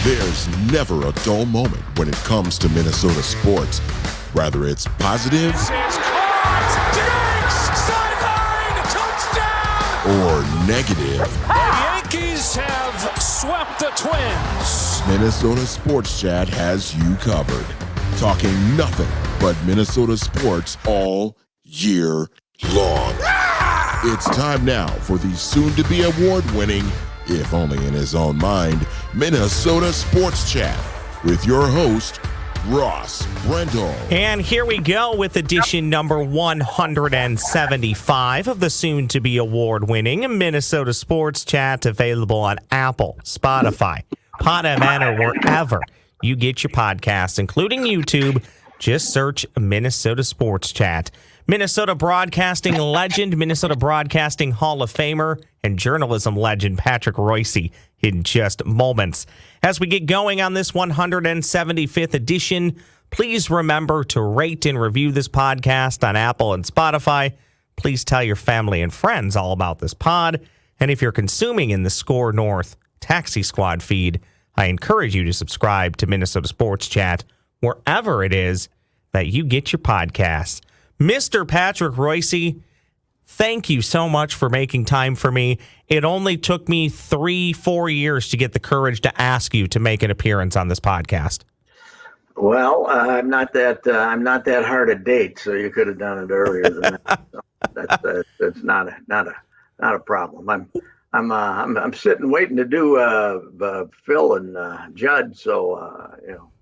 There's never a dull moment when it comes to Minnesota sports. Whether it's positive or negative. The Yankees have swept the Twins. Minnesota Sports Chat has you covered. Talking nothing but Minnesota sports all year long. It's time now for the soon-to-be award-winning, if only in his own mind, Minnesota Sports Chat with your host, Ross Brendel. And here we go with edition number 175 of the soon-to-be award-winning Minnesota Sports Chat, available on Apple, Spotify, PodMN, or wherever you get your podcasts, including YouTube. Just search Minnesota Sports Chat. Minnesota broadcasting legend, Minnesota Broadcasting Hall of Famer, and journalism legend Patrick Reusse in just moments. As we get going on this 175th edition, please remember to rate and review this podcast on Apple and Spotify. Please tell your family and friends all about this pod. And if you're consuming in the Score North Taxi Squad feed, I encourage you to subscribe to Minnesota Sports Chat wherever it is that you get your podcasts. Mr. Patrick Reusse, thank you so much for making time for me. It only took me 3-4 years to get the courage to ask you to make an appearance on this podcast. Well, I'm not that hard a date, so you could have done it earlier than that. So that's not a problem. I'm sitting waiting to do Phil and Judd, so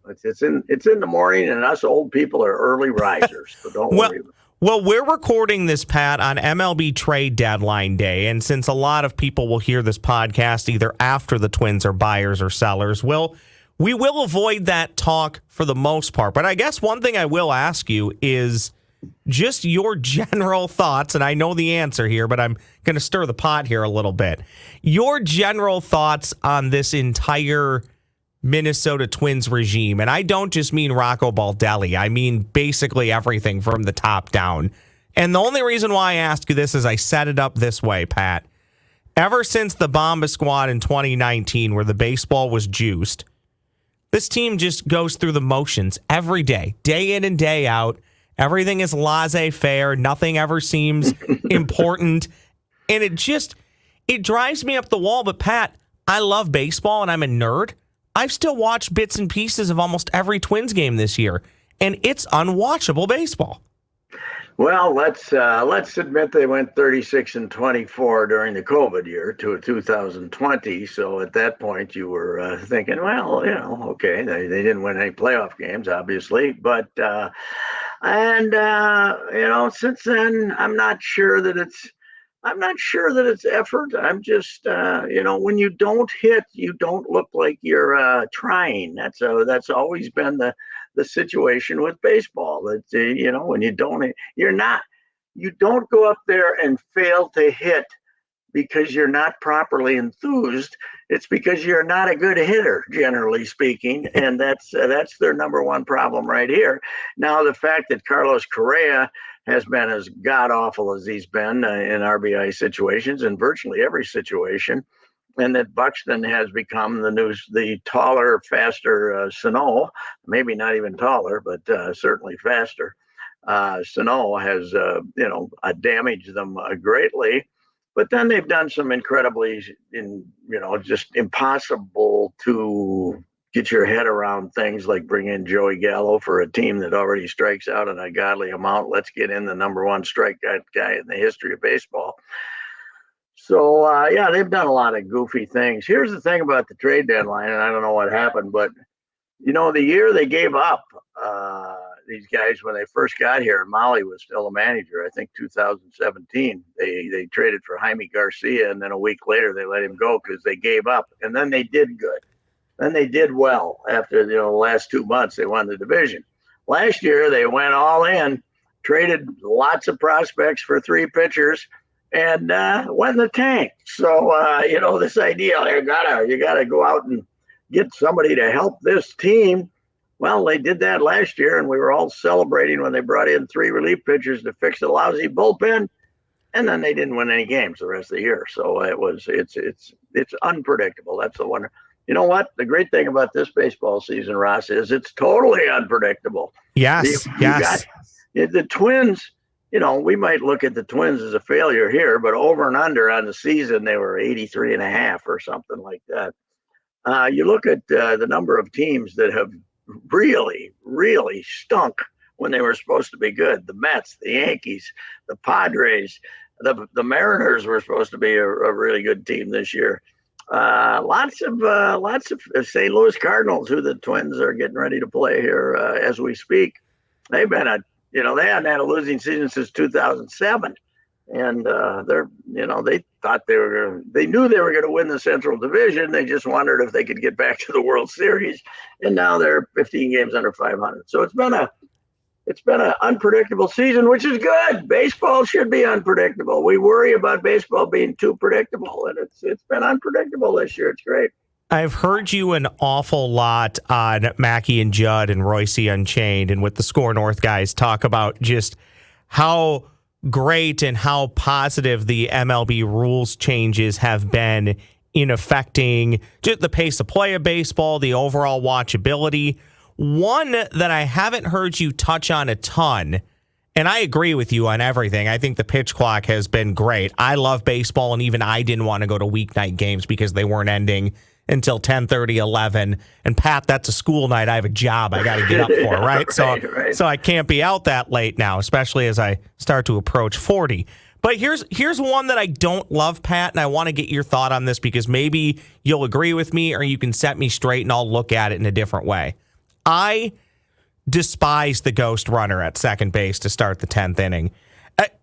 it's in the morning, and us old people are early risers, so don't worry. Well, we're recording this, Pat, on MLB trade deadline day, and since a lot of people will hear this podcast either after the Twins are buyers or sellers, we will avoid that talk for the most part. But I guess one thing I will ask you is just your general thoughts, and I know the answer here, but I'm going to stir the pot here a little bit. Your general thoughts on this entire Minnesota Twins regime, and I don't just mean Rocco Baldelli. I mean basically everything from the top down. And the only reason why I ask you this is I set it up this way, Pat. Ever since the Bomba Squad in 2019, where the baseball was juiced, this team just goes through the motions every day in and day out. Everything is laissez-faire. Nothing ever seems important. And it drives me up the wall. But, Pat, I love baseball, and I'm a nerd. I've still watched bits and pieces of almost every Twins game this year, and it's unwatchable baseball. Well, let's admit they went 36-24 during the COVID year to 2020. So at that point, you were thinking, well, okay, they didn't win any playoff games, obviously, but since then, I'm not sure that it's effort. I'm just, when you don't hit, you don't look like you're trying. That's always been the situation with baseball. That when you don't go up there and fail to hit because you're not properly enthused. It's because you're not a good hitter, generally speaking, and that's their number one problem right here. Now, the fact that Carlos Correa has been as god-awful as he's been in RBI situations, in virtually every situation, and that Buxton has become the taller, faster Sano, maybe not even taller, but certainly faster. Sano has, damaged them greatly. But then they've done some incredibly, just impossible to get your head around things, like bring in Joey Gallo for a team that already strikes out an ungodly amount. Let's get in the number one strikeout guy in the history of baseball. So, they've done a lot of goofy things. Here's the thing about the trade deadline, and I don't know what happened, but, the year they gave up these guys when they first got here, Molly was still a manager, I think 2017, they traded for Jaime Garcia, and then a week later they let him go because they gave up, and then they did good. Then they did well after, the last 2 months they won the division. Last year they went all in, traded lots of prospects for 3 pitchers, and went in the tank. So, this idea, you gotta go out and get somebody to help this team. Well, they did that last year, and we were all celebrating when they brought in 3 relief pitchers to fix a lousy bullpen, and then they didn't win any games the rest of the year. So it's unpredictable. That's the one. you know what? The great thing about this baseball season, Ross, is it's totally unpredictable. Yes, You got the Twins. We might look at the Twins as a failure here, but over and under on the season, they were 83.5 or something like that. You look at the number of teams that have really, really stunk when they were supposed to be good. The Mets, the Yankees, the Padres, the Mariners were supposed to be a really good team this year. Lots of St. Louis Cardinals, who the Twins are getting ready to play here as we speak. They've been they hadn't had a losing season since 2007, and they thought they knew they were going to win the Central Division. They just wondered if they could get back to the World Series, and now they're 15 games under 500. So it's been an unpredictable season, which is good. Baseball should be unpredictable. We worry about baseball being too predictable, and it's been unpredictable this year. It's great. I've heard you an awful lot on Mackey and Judd and Reusse Unchained and with the Score North guys talk about just how great and how positive the MLB rules changes have been in affecting just the pace of play of baseball, the overall watchability. One that I haven't heard you touch on a ton, and I agree with you on everything. I think the pitch clock has been great. I love baseball, and even I didn't want to go to weeknight games because they weren't ending until 10:30, 11. And Pat, that's a school night. I have a job I got to get up for, right? Right. So I can't be out that late now, especially as I start to approach 40. But here's one that I don't love, Pat, and I want to get your thought on this because maybe you'll agree with me or you can set me straight and I'll look at it in a different way. I despise the ghost runner at second base to start the 10th inning.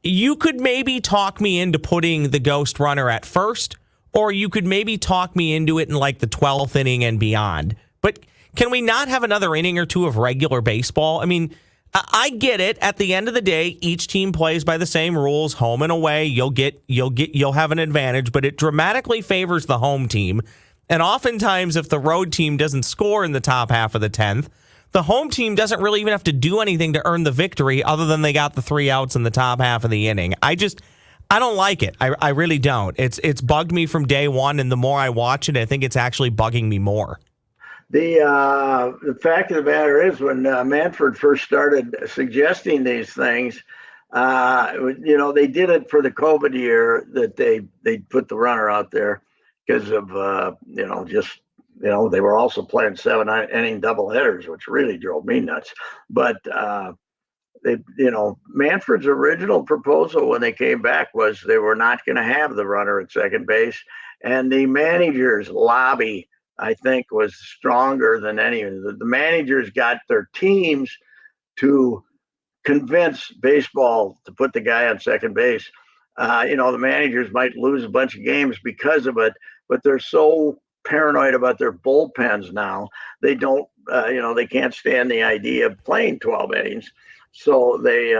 You could maybe talk me into putting the ghost runner at first, or you could maybe talk me into it in like the 12th inning and beyond. But can we not have another inning or two of regular baseball? I mean, I get it. At the end of the day, each team plays by the same rules, home and away. You'll have an advantage, but it dramatically favors the home team. And oftentimes, if the road team doesn't score in the top half of the 10th, the home team doesn't really even have to do anything to earn the victory other than they got the 3 outs in the top half of the inning. I don't like it. I really don't. It's bugged me from day one, and the more I watch it, I think it's actually bugging me more. The fact of the matter is, when Manfred first started suggesting these things, they did it for the COVID year that they put the runner out there because of they were also playing 7-inning doubleheaders, which really drove me nuts. But Manfred's original proposal when they came back was they were not going to have the runner at second base, and the manager's lobby, I think, was stronger than any of the managers got their teams to convince baseball to put the guy on second base. The managers might lose a bunch of games because of it, but they're so paranoid about their bullpens now. They don't, they can't stand the idea of playing 12 innings. So they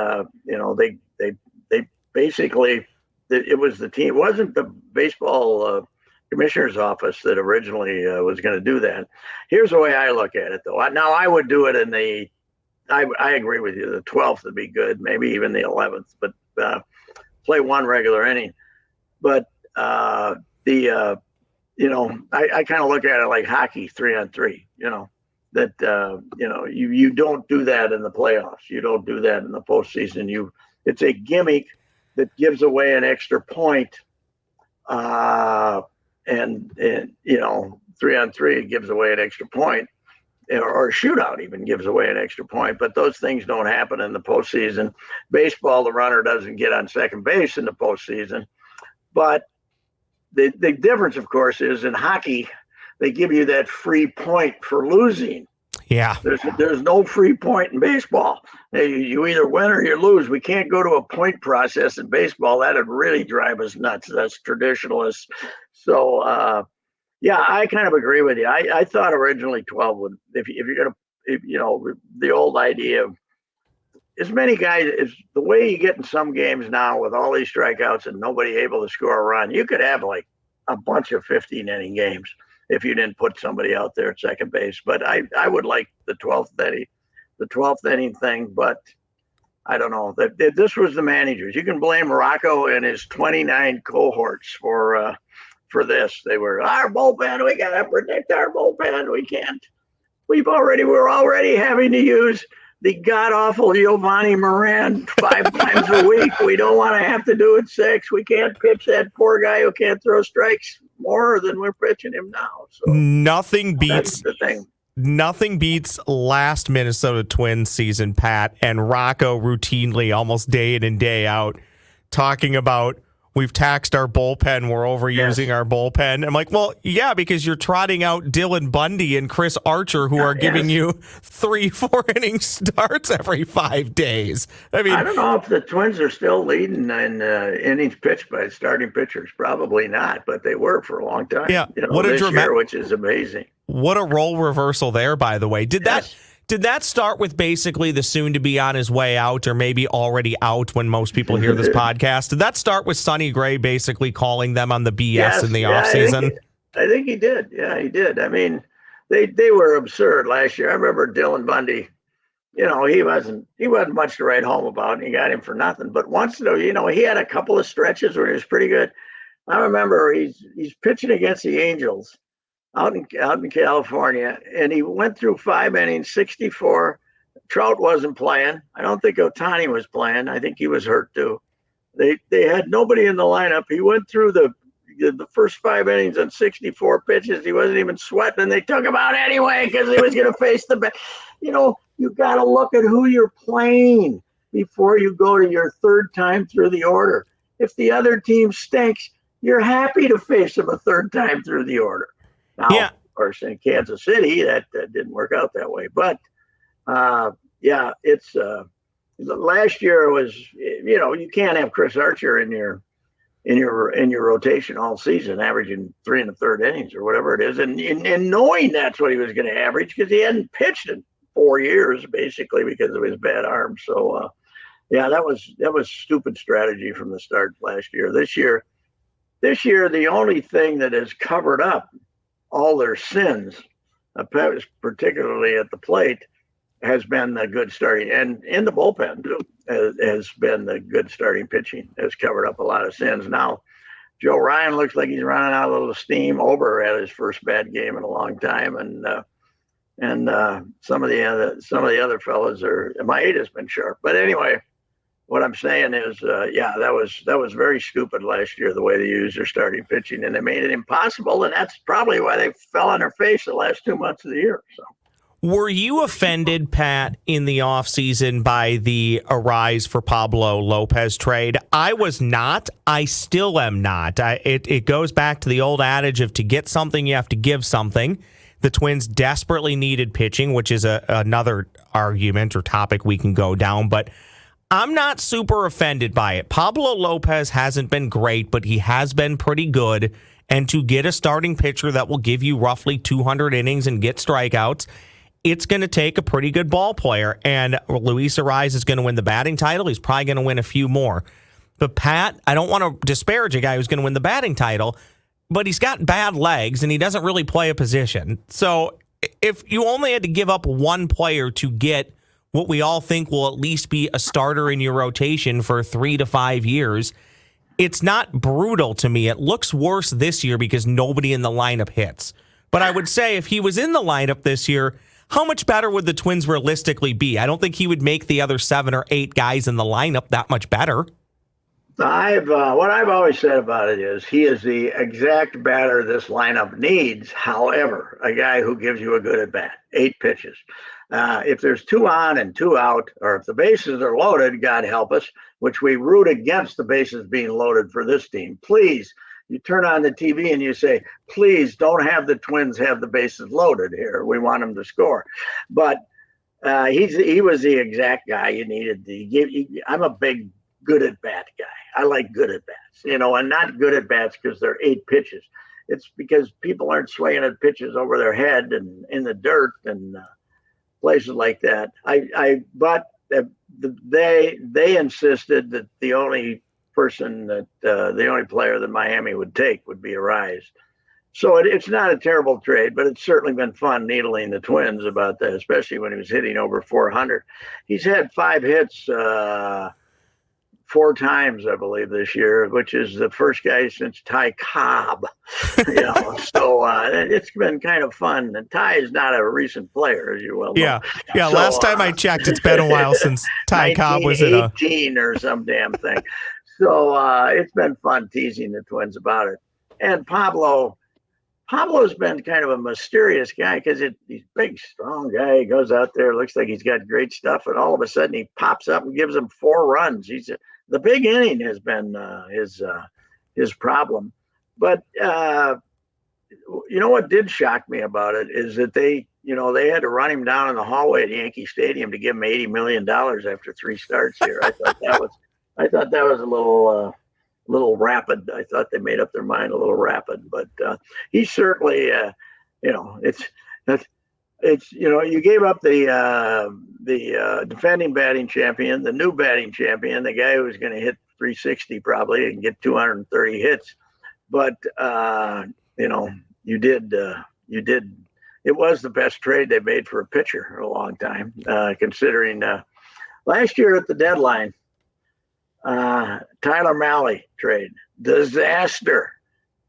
basically, it was the team. It wasn't the baseball commissioner's office that originally was going to do that. Here's the way I look at it, though. Now I would do it in I agree with you. The 12th would be good, maybe even the 11th, but play one regular inning. But I kind of look at it like hockey, 3-on-3. You don't do that in the playoffs. You don't do that in the postseason. It's a gimmick that gives away an extra point. And 3-on-3 gives away an extra point, or a shootout even gives away an extra point. But those things don't happen in the postseason. Baseball, the runner doesn't get on second base in the postseason. But the difference, of course, is in hockey, they give you that free point for losing. Yeah. There's no free point in baseball. You either win or you lose. We can't go to a point process in baseball. That'd really drive us nuts. That's traditionalists. So, I kind of agree with you. I thought originally 12 would, if you're going to, the old idea of as many guys, is the way you get in some games now with all these strikeouts and nobody able to score a run, you could have like a bunch of 15-inning games if you didn't put somebody out there at second base. But I would like the 12th inning thing, but I don't know. This was the managers. You can blame Rocco and his 29 cohorts for for this. They were our bullpen. We got to protect our bullpen. We can't. We're already having to use the god awful Giovanni Moran 5 times a week. We don't want to have to do it 6. We can't pitch that poor guy who can't throw strikes more than we're pitching him now. So Nothing beats that's the thing. Nothing beats last Minnesota Twins season, Pat, and Rocco routinely, almost day in and day out, talking about we've taxed our bullpen, we're overusing our bullpen. I'm like, well, yeah, because you're trotting out Dylan Bundy and Chris Archer, who are giving you 3-4 inning starts every 5 days. I mean, I don't know if the Twins are still leading in innings pitched by starting pitchers. Probably not, but they were for a long time. Yeah, this year, which is amazing. What a role reversal there, by the way. Did that start with basically the soon to be on his way out, or maybe already out when most people hear this podcast? Did that start with Sonny Gray basically calling them on the BS in the offseason? I think he did. Yeah, he did. I mean, they were absurd last year. I remember Dylan Bundy. He wasn't much to write home about, and he got him for nothing. But once he had a couple of stretches where he was pretty good. I remember he's pitching against the Angels out in California, and he went through 5 innings, 64. Trout wasn't playing. I don't think Ohtani was playing. I think he was hurt too. They had nobody in the lineup. He went through the first 5 innings on 64 pitches. He wasn't even sweating, and they took him out anyway because he was going to face the. You got to look at who you're playing before you go to your third time through the order. If the other team stinks, you're happy to face them a third time through the order. Now, of course, in Kansas City, that didn't work out that way. But, it's last year was, you can't have Chris Archer in your rotation all season, averaging 3 1/3 innings or whatever it is, and knowing that's what he was going to average because he hadn't pitched in 4 years basically because of his bad arm. So, that was stupid strategy from the start last year. This year, the only thing that has covered up all their sins, particularly at the plate, has been the good starting, and in the bullpen too, has been the good starting pitching has covered up a lot of sins. Now, Joe Ryan looks like he's running out a little steam. Ober had his first bad game in a long time, and some of the other fellas my 8 has been sharp. But anyway, what I'm saying is, that was very stupid last year, the way they used their starting pitching, and they made it impossible, and that's probably why they fell on their face the last 2 months of the year. So. Were you offended, Pat, in the offseason by the Arise for Pablo Lopez trade? I was not. I still am not. It goes back to the old adage of to get something, you have to give something. The Twins desperately needed pitching, which is another argument or topic we can go down, but I'm not super offended by it. Pablo Lopez hasn't been great, but he has been pretty good. And to get a starting pitcher that will give you roughly 200 innings and get strikeouts, it's going to take a pretty good ball player. And Reusse Arise is going to win the batting title. He's probably going to win a few more. But Pat, I don't want to disparage a guy who's going to win the batting title, but he's got bad legs and he doesn't really play a position. So if you only had to give up one player to get what we all think will at least be a starter in your rotation for 3 to 5 years, it's not brutal to me. It looks worse this year because nobody in the lineup hits. But I would say if he was in the lineup this year, how much better would the Twins realistically be? I don't think he would make the other 7 or 8 guys in the lineup that much better. What I've always said about it is he is the exact batter this lineup needs. However, a guy who gives you a good at bat, 8 pitches. If there's 2 on and 2 out, or if the bases are loaded, God help us, which we root against the bases being loaded for this team. Please, you turn on the TV and you say, please don't have the Twins have the bases loaded here. We want them to score. But he was the exact guy you needed to give. I'm a big good at bat guy. I like good at bats, and not good at bats because they're 8 pitches. It's because people aren't swinging at pitches over their head and in the dirt and places like that. But they insisted that the only player that Miami would take would be Arise. So it's not a terrible trade, but it's certainly been fun needling the Twins about that, especially when he was hitting over 400. He's had 5 hits, 4 times, I believe, this year, which is the first guy since Ty Cobb. So it's been kind of fun. And Ty is not a recent player, as you well know. Yeah. So, Last time I checked, it's been a while since Ty Cobb was in a 1918 or some damn thing. So it's been fun teasing the Twins about it. And Pablo's been kind of a mysterious guy because he's a big, strong guy. He goes out there, looks like he's got great stuff, and all of a sudden he pops up and gives them 4 runs. The big inning has been his problem. But what did shock me about it is that they had to run him down in the hallway at Yankee Stadium to give him $80 million after 3 starts here. I thought that was a little rapid. I thought they made up their mind a little rapid, but he's certainly, you gave up the defending batting champion, the new batting champion, the guy who's going to hit 360 probably and get 230 hits. But, you did, it was the best trade they made for a pitcher in a long time, considering last year at the deadline, Tyler Mahle trade, disaster.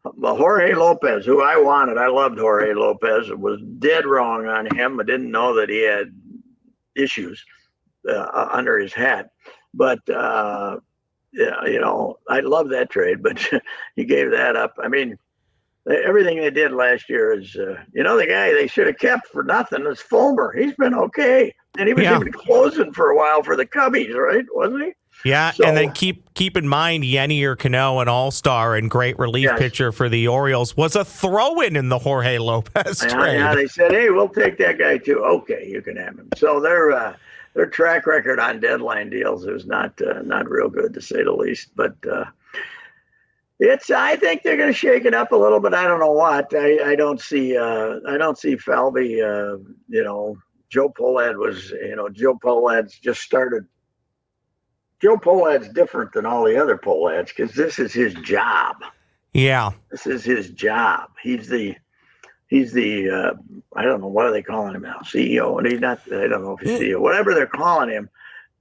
Jorge Lopez, who I wanted, I loved Jorge Lopez. It was dead wrong on him. I didn't know that he had issues under his hat. But, I love that trade, but you gave that up. I mean, everything they did last year is, the guy they should have kept for nothing is Fulmer. He's been okay. And he was even closing for a while for the Cubbies, right? Wasn't he? Yeah, so, and then keep in mind, Yennier Cano, an all-star and great relief pitcher for the Orioles, was a throw-in in the Jorge Lopez trade. Yeah, they said, hey, we'll take that guy too. Okay, you can have him. So their track record on deadline deals is not real good, to say the least. But I think they're going to shake it up a little bit. I don't know what. I don't see Falvey. Joe Pohlad's just started. Joe Pohlad's different than all the other Pohlads because this is his job. Yeah. This is his job. He's the I don't know, what are they calling him now? CEO. And he's not, I don't know if he's CEO, whatever they're calling him.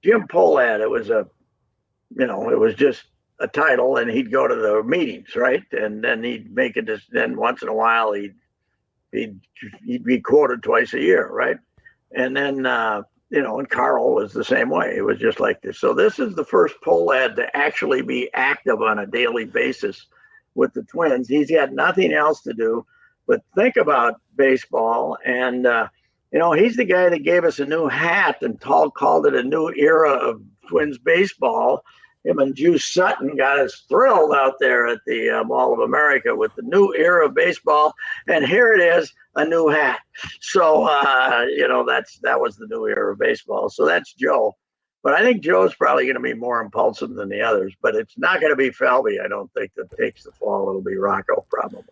Jim Pohlad, it was just a title, and he'd go to the meetings, right? And then he'd make it, then once in a while he'd be quoted twice a year, right? And then and Carl was the same way. It was just like this. So this is the first Pohlad to actually be active on a daily basis with the Twins. He's got nothing else to do but think about baseball. And, he's the guy that gave us a new hat and called it a new era of Twins baseball. Him and Juice Sutton got us thrilled out there at the Mall of America with the new era of baseball. And here it is, a new hat. So, that was the new era of baseball. So that's Joe. But I think Joe's probably going to be more impulsive than the others. But it's not going to be Falvey, I don't think, that takes the fall. It'll be Rocco, probably.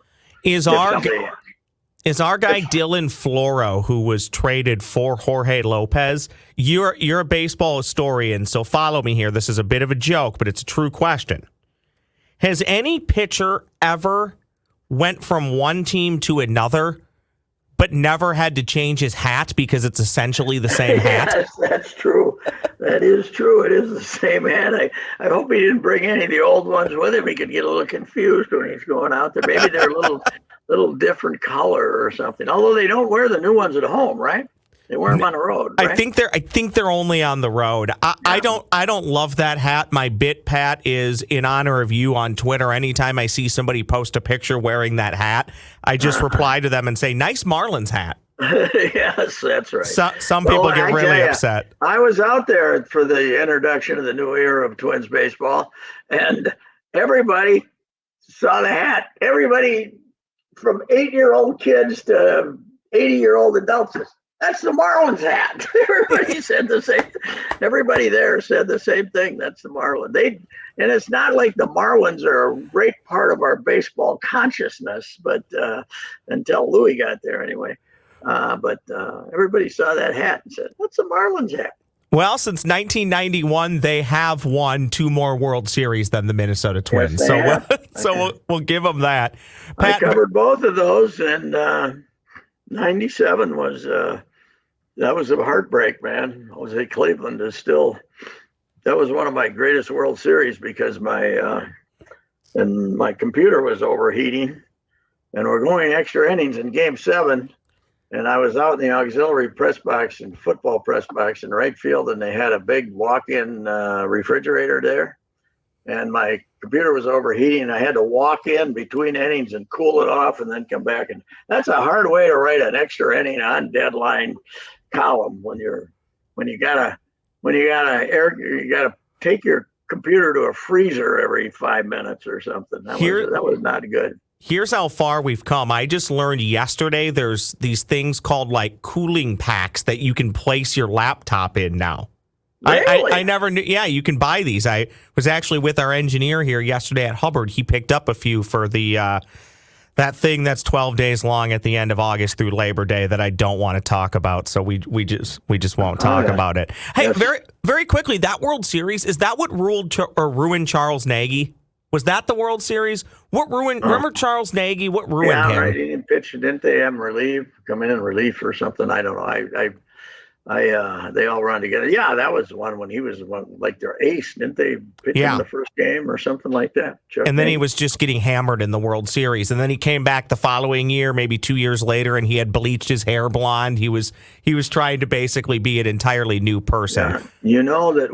Is our guy Dylan Floro, who was traded for Jorge Lopez? You're a baseball historian, so follow me here. This is a bit of a joke, but it's a true question. Has any pitcher ever went from one team to another, but never had to change his hat because it's essentially the same hat? Yes, that's true. That is true. It is the same hat. I hope he didn't bring any of the old ones with him. He could get a little confused when he's going out there. Maybe they're a little different color or something. Although they don't wear the new ones at home, right? They wear them on the road, right? I think they're only on the road. I don't love that hat. My bit, Pat, is in honor of you on Twitter. Anytime I see somebody post a picture wearing that hat, I just reply to them and say, "Nice Marlins hat." Yes, that's right. Some people get really upset. I was out there for the introduction of the new era of Twins baseball, and everybody saw the hat. Everybody from 8-year-old kids to 80-year-old adults. That's the Marlins hat. Everybody said the same. Everybody there said the same thing. That's the Marlins. And it's not like the Marlins are a great part of our baseball consciousness, but until Louis got there anyway. But everybody saw that hat and said, "That's a Marlins hat." Well, since 1991, they have won 2 more World Series than the Minnesota Twins. Yes, we'll give them that. Pat, I covered both of those, and 97 was that was a heartbreak, man. Jose Cleveland is still that was one of my greatest World Series because my computer was overheating, and we're going extra innings in Game 7. And I was out in the auxiliary press box and football press box in right field, and they had a big walk-in refrigerator there. And my computer was overheating, and I had to walk in between innings and cool it off and then come back. And that's a hard way to write an extra inning on deadline column when you gotta take your computer to a freezer every 5 minutes or something. That was not good. Here's how far we've come. I just learned yesterday there's these things called like cooling packs that you can place your laptop in now. Really? I never knew. Yeah, you can buy these. I was actually with our engineer here yesterday at Hubbard. He picked up a few for the that thing that's 12 days long at the end of August through Labor Day that I don't want to talk about. So we just won't talk about it. Hey, yes. very quickly, that World Series, is that what ruined Charles Nagy? Was that the World Series? What ruined? Remember Charles Nagy? What ruined him? Yeah, right. He didn't pitch. Didn't they have him come in relief or something? I don't know. They all run together. Yeah, that was one when he was like their ace. Didn't they pitch in the first game or something like that? And then he was just getting hammered in the World Series. And then he came back the following year, maybe 2 years later, and he had bleached his hair blonde. He was trying to basically be an entirely new person. Yeah. You know that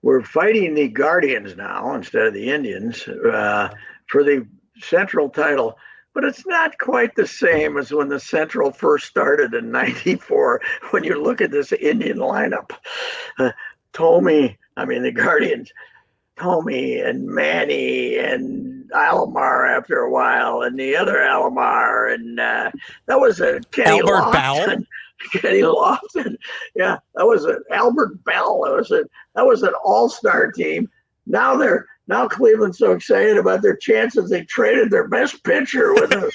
we're fighting the Guardians now instead of the Indians for the Central title. But it's not quite the same as when the Central first started in '94. When you look at this Indian lineup, the Guardians, Tommy and Manny and Alomar after a while, and the other Alomar, and that was a Kenny Albert Lofton. Bell. Kenny Lofton, yeah, that was an Albert Bell. That was an all-star team. Now Cleveland's so excited about their chances. They traded their best pitcher with them.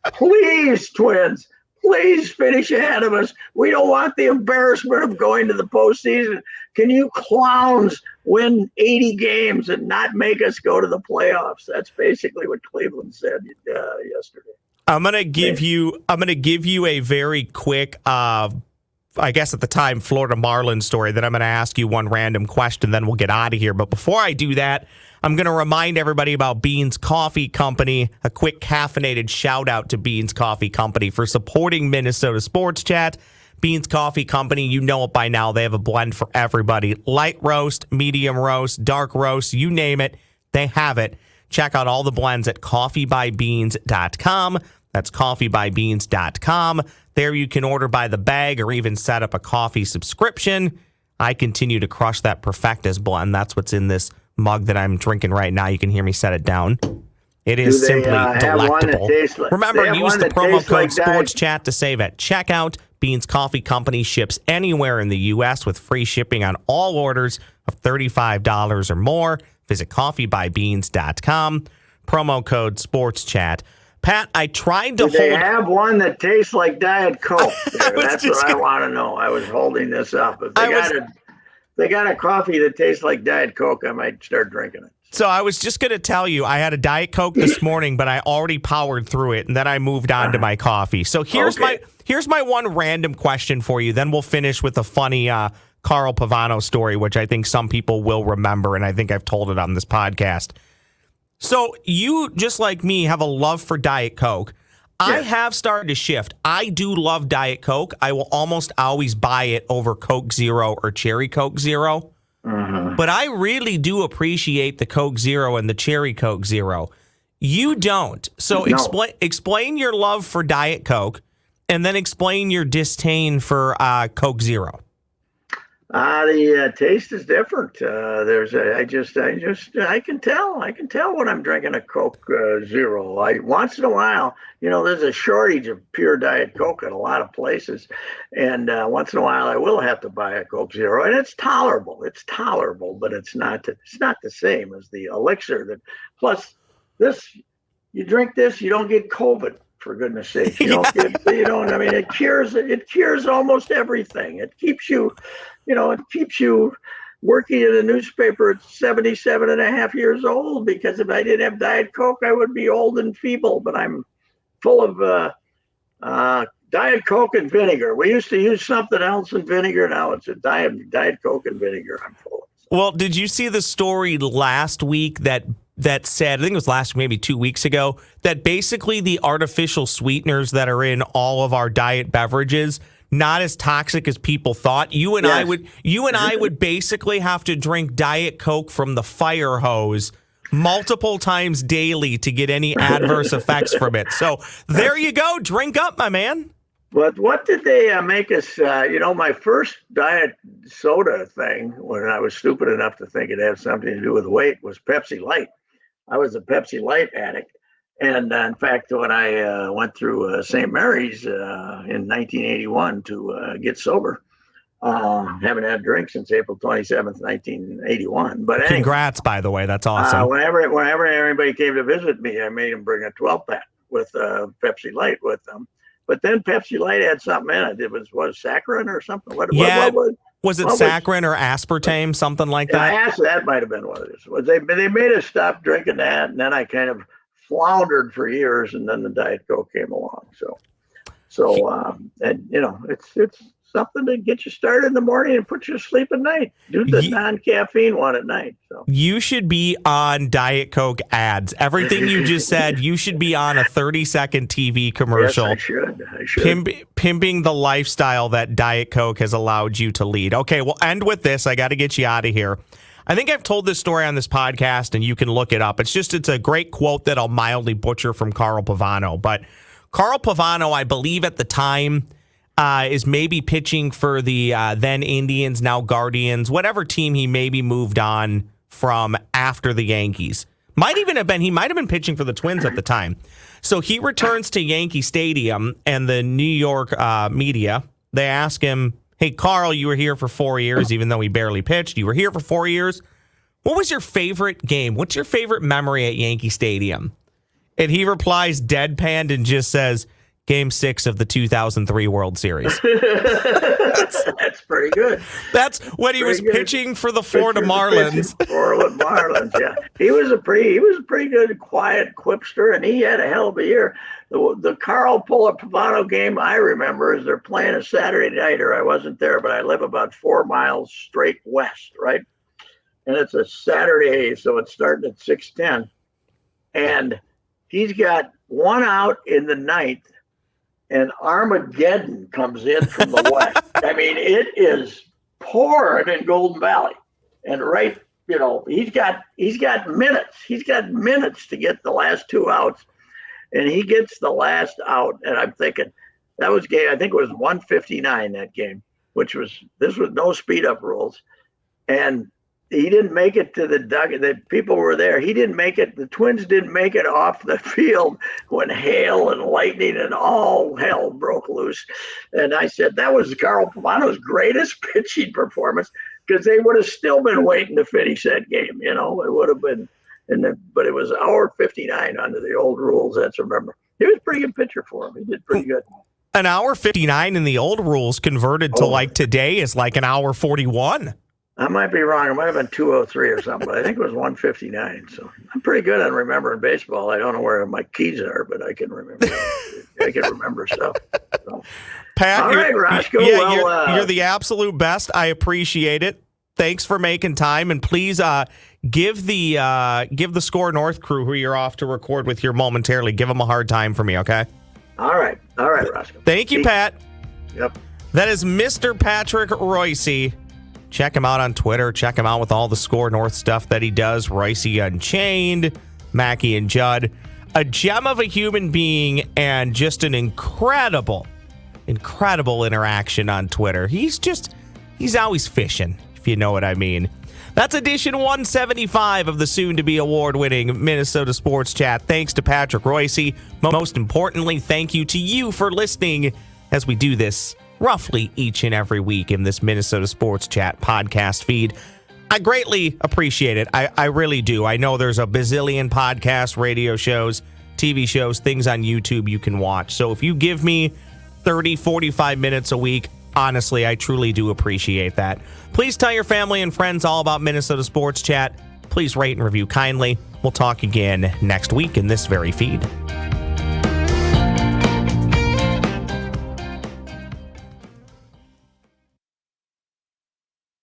Please, Twins, please finish ahead of us. We don't want the embarrassment of going to the postseason. Can you clowns win 80 games and not make us go to the playoffs? That's basically what Cleveland said yesterday. I'm gonna give you a very quick, I guess at the time, Florida Marlins story. Then I'm going to ask you one random question, then we'll get out of here. But before I do that, I'm going to remind everybody about Beans Coffee Company. A quick caffeinated shout out to Beans Coffee Company for supporting Minnesota Sports Chat. Beans Coffee Company, you know it by now. They have a blend for everybody. Light roast, medium roast, dark roast, you name it, they have it. Check out all the blends at coffeebybeans.com. That's coffeebybeans.com. There you can order by the bag or even set up a coffee subscription. I continue to crush that Perfectus blend. That's what's in this mug that I'm drinking right now. You can hear me set it down. It is simply delectable. Remember, use the promo code SportsChat to save at checkout. Beans Coffee Company ships anywhere in the U.S. with free shipping on all orders of $35 or more. Visit coffeebybeans.com. Promo code SportsChat. Pat, I tried to hold... They have one that tastes like Diet Coke. That's what I want to know. I was holding this up. If they got a coffee that tastes like Diet Coke, I might start drinking it. So I was just going to tell you, I had a Diet Coke this morning, but I already powered through it, and then I moved on to my coffee. So here's my one random question for you. Then we'll finish with a funny Carl Pavano story, which I think some people will remember, and I think I've told it on this podcast. So you, just like me, have a love for Diet Coke. Yes. I have started to shift. I do love Diet Coke. I will almost always buy it over Coke Zero or Cherry Coke Zero. Mm-hmm. But I really do appreciate the Coke Zero and the Cherry Coke Zero. You don't. So No. Explain your love for Diet Coke, and then explain your disdain for Coke Zero. The taste is different. I can tell when I'm drinking a Coke Zero. Once in a while, there's a shortage of pure Diet Coke in a lot of places, and once in a while I will have to buy a Coke Zero, and it's tolerable. It's tolerable, but it's not the same as the elixir. Plus, you drink this, you don't get COVID. For goodness sake, it cures almost everything. It keeps you working in a newspaper at 77 and a half years old, because if I didn't have Diet Coke, I would be old and feeble, but I'm full of Diet Coke and vinegar. We used to use something else in vinegar. Now it's a Diet Coke and vinegar. I'm full of. Well, did you see the story last week that said, I think it was last, maybe 2 weeks ago, that basically the artificial sweeteners that are in all of our diet beverages, not as toxic as people thought. You and I would basically have to drink Diet Coke from the fire hose multiple times daily to get any adverse effects from it. So there you go. Drink up, my man. But what did they make us, my first diet soda thing, when I was stupid enough to think it had something to do with weight, was Pepsi Light. I was a Pepsi Light addict. And in fact, when I went through St. Mary's in 1981 to get sober, haven't had a drink since April 27th, 1981. But anyway, congrats, by the way. That's awesome. Whenever anybody came to visit me, I made them bring a 12-pack with Pepsi Light with them. But then Pepsi Light had something in it. It was saccharin or something? Was it saccharin or aspartame, something like that? That might have been what it is. They made us stop drinking that, and then I kind of floundered for years, and then the Diet Coke came along. It's something to get you started in the morning and put you to sleep at night. Do the non-caffeine one at night. So you should be on Diet Coke ads. Everything you just said, you should be on a 30-second TV commercial. Yes, I should. Pimping the lifestyle that Diet Coke has allowed you to lead. Okay, we'll end with this. I got to get you out of here. I think I've told this story on this podcast, and you can look it up. It's a great quote that I'll mildly butcher from Carl Pavano. But Carl Pavano, I believe at the time, is maybe pitching for the then Indians, now Guardians, whatever team he maybe moved on from after the Yankees. He might have been pitching for the Twins at the time. So he returns to Yankee Stadium, and the New York media, they ask him, hey, Carl, you were here for 4 years, even though he barely pitched. You were here for 4 years. What was your favorite game? What's your favorite memory at Yankee Stadium? And he replies deadpanned and just says, Game 6 of the 2003 World Series. That's pretty good. That's when he was pitching for the Florida Marlins. Yeah. He was a pretty good, quiet quipster, and he had a hell of a year. The Carl Pavano game I remember is they're playing a Saturday nighter. I wasn't there, but I live about 4 miles straight west, right? And it's a Saturday, so it's starting at 6:10. And he's got one out in the ninth, and Armageddon comes in from the west. I mean, it is pouring in Golden Valley. And he's got minutes. He's got minutes to get the last 2 outs. And he gets the last out. And I'm thinking, that was game, I think it was 159 that game, this was no speed up rules. And he didn't make it to the dugout. The people were there. He didn't make it. The Twins didn't make it off the field when hail and lightning and all hell broke loose. And I said, that was Carl Pavano's greatest pitching performance, because they would have still been waiting to finish that game. It would have been, but it was hour 59 under the old rules. That's remember. He was a pretty good pitcher for him. He did pretty good. An hour 59 in the old rules converted to like today is like an hour 41. I might be wrong. It might have been 203 or something, but I think it was 159. So I'm pretty good on remembering baseball. I don't know where my keys are, but I can remember. I can remember stuff. So. Pat, all right, Roscoe. Yeah, you're the absolute best. I appreciate it. Thanks for making time, and please give the Score North crew, who you're off to record with here momentarily, give them a hard time for me, okay? All right, Roscoe. Thank you, Pat. Yep. That is Mr. Patrick Reusse. Check him out on Twitter. Check him out with all the Score North stuff that he does. Reusse Unchained, Mackie and Judd. A gem of a human being, and just an incredible interaction on Twitter. He's always fishing, if you know what I mean. That's edition 175 of the soon-to-be award-winning Minnesota Sports Chat. Thanks to Patrick Reusse. Most importantly, thank you to you for listening as we do this roughly each and every week in this Minnesota Sports Chat podcast feed. I greatly appreciate it. I really do. I know there's a bazillion podcasts, radio shows, TV shows, things on YouTube you can watch. So if you give me 30, 45 minutes a week, honestly, I truly do appreciate that. Please tell your family and friends all about Minnesota Sports Chat. Please rate and review kindly. We'll talk again next week in this very feed.